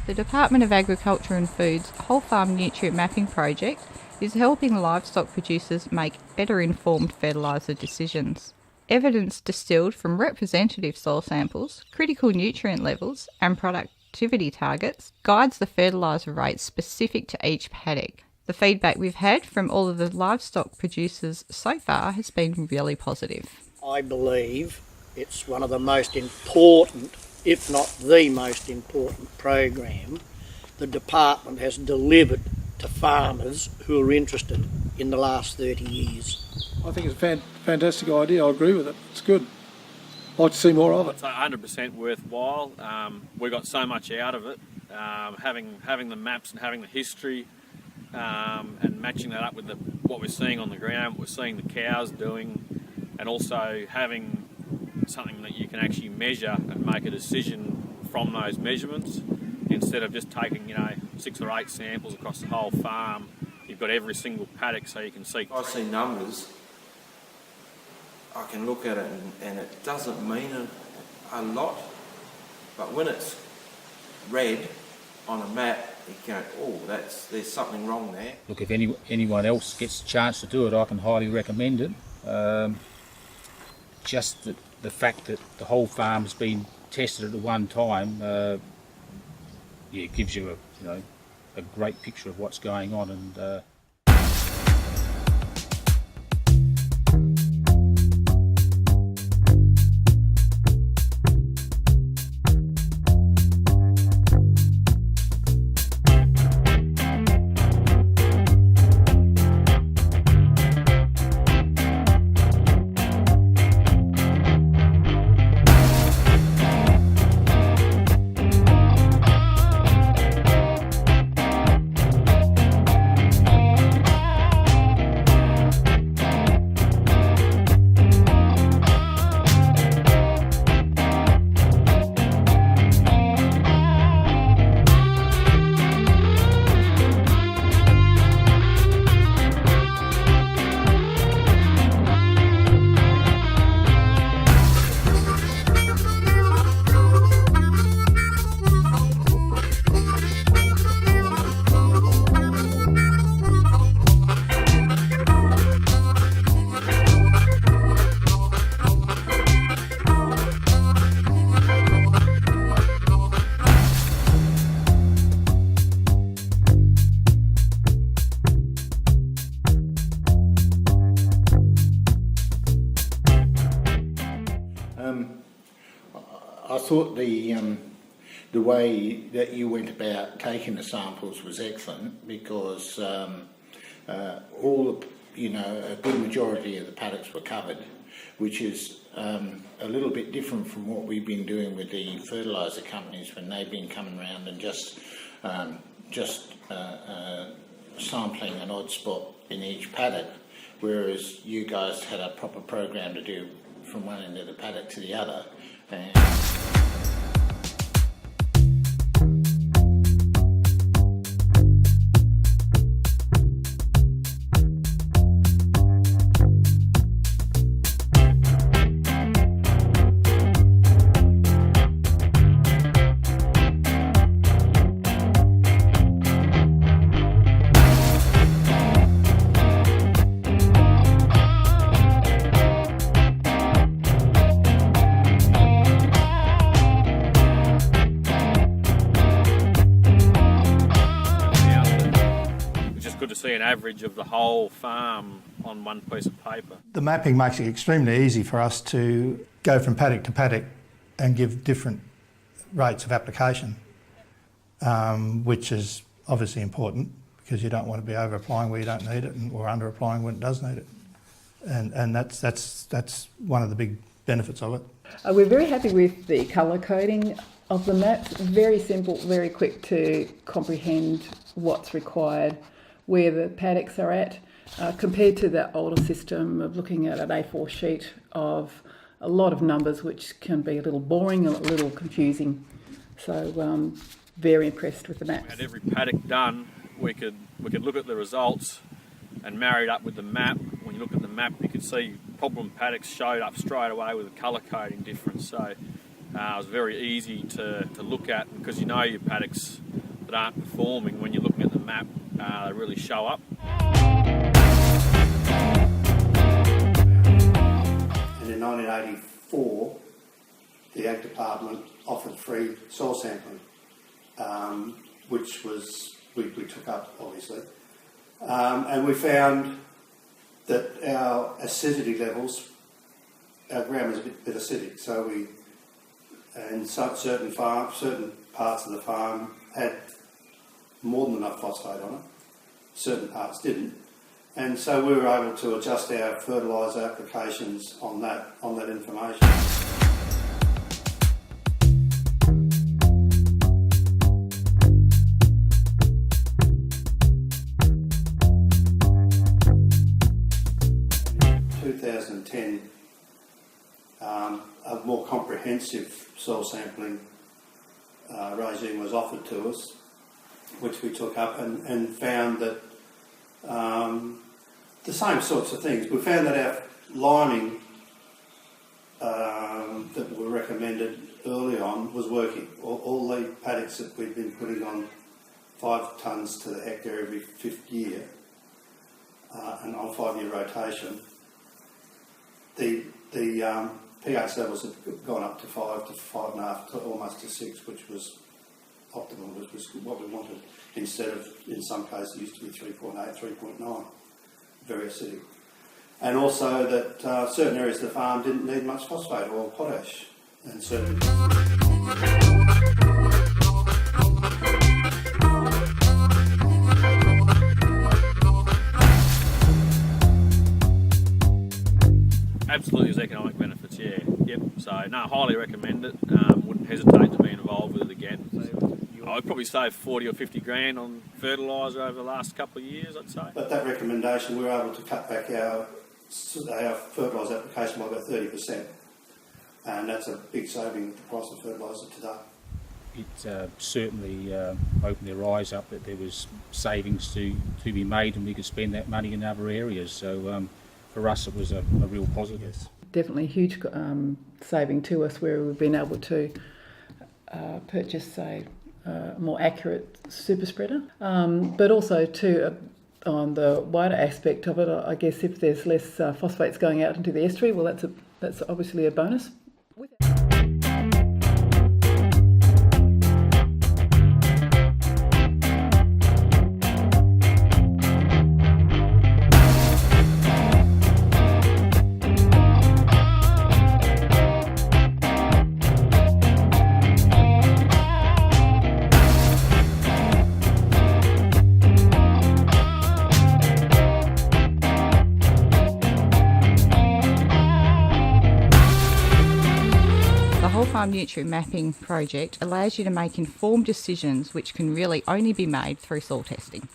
The Department of Agriculture and Food's Whole Farm Nutrient Mapping project is helping livestock producers make better informed fertiliser decisions. Evidence distilled from representative soil samples, critical nutrient levels and productivity targets guides the fertiliser rates specific to each paddock. The feedback we've had from all of the livestock producers so far has been really positive. I believe it's one of the most important, if not the most important program the department has delivered to farmers who are interested in the last 30 years. I think it's a fantastic idea. I agree with it. It's good. I'd like to see more of it. It's 100% worthwhile. We got so much out of it. Having the maps and having the history and matching that up with what we're seeing on the ground, what we're seeing the cows doing, and also having something that you can actually measure and make a decision from those measurements instead of just taking 6 or 8 samples across the whole farm. You've got every single paddock so you can see. I see numbers, I can look at it and it doesn't mean a lot, but when it's red on a map, you go, oh, there's something wrong there. Look, if anyone else gets a chance to do it, I can highly recommend it. Just the fact that the whole farm's been tested at one time, it gives you a great picture of what's going on. And I thought the way that you went about taking the samples was excellent because a good majority of the paddocks were covered, which is a little bit different from what we've been doing with the fertiliser companies when they've been coming around and just sampling an odd spot in each paddock, whereas you guys had a proper program to do from one end of the paddock to the other. To see an average of the whole farm on one piece of paper. The mapping makes it extremely easy for us to go from paddock to paddock and give different rates of application, which is obviously important because you don't want to be over-applying where you don't need it or under-applying when it does need it. And that's one of the big benefits of it. We're very happy with the colour coding of the maps. Very simple, very quick to comprehend what's required, where the paddocks are at, compared to that older system of looking at an A4 sheet of a lot of numbers, which can be a little boring, a little confusing. So very impressed with the maps. We had every paddock done. We could look at the results and marry it up with the map. When you look at the map, you could see problem paddocks showed up straight away with the colour coding difference. So It was very easy to look at, because you know your paddocks that aren't performing, when you're looking at the map, they really show up. And in 1984, the Ag Department offered free soil sampling, which was we took up, obviously. And we found that our acidity levels, our ground was a bit acidic, so certain parts of the farm had more than enough phosphate on it, certain parts didn't. And so we were able to adjust our fertiliser applications on that information. In 2010, a more comprehensive soil sampling regime was offered to us, which we took up and found that the same sorts of things. We found that our liming that were recommended early on was working. All the paddocks that we'd been putting on 5 tonnes to the hectare every 5th year and on 5-year rotation, the pH levels had gone up to 5 to 5.5 to almost to 6, which was optimal, which was what we wanted, instead of, in some cases, it used to be 3.8, 3.9, very acidic. And also that certain areas of the farm didn't need much phosphate or potash, and certain... Absolutely, there's economic benefits, yeah. Yep. So, no, highly recommend it. Wouldn't hesitate to be involved with it again. I'd probably save 40 or 50 grand on fertiliser over the last couple of years, I'd say. But that recommendation, we were able to cut back our fertiliser application by about 30%. And that's a big saving with the price of fertiliser today. It certainly opened their eyes up that there was savings to be made, and we could spend that money in other areas. So for us it was a real positive. Definitely a huge saving to us, where we've been able to purchase a more accurate super spreader, but also too on the wider aspect of it, I guess if there's less phosphates going out into the estuary, well that's obviously a bonus. Farm nutrient mapping project allows you to make informed decisions which can really only be made through soil testing.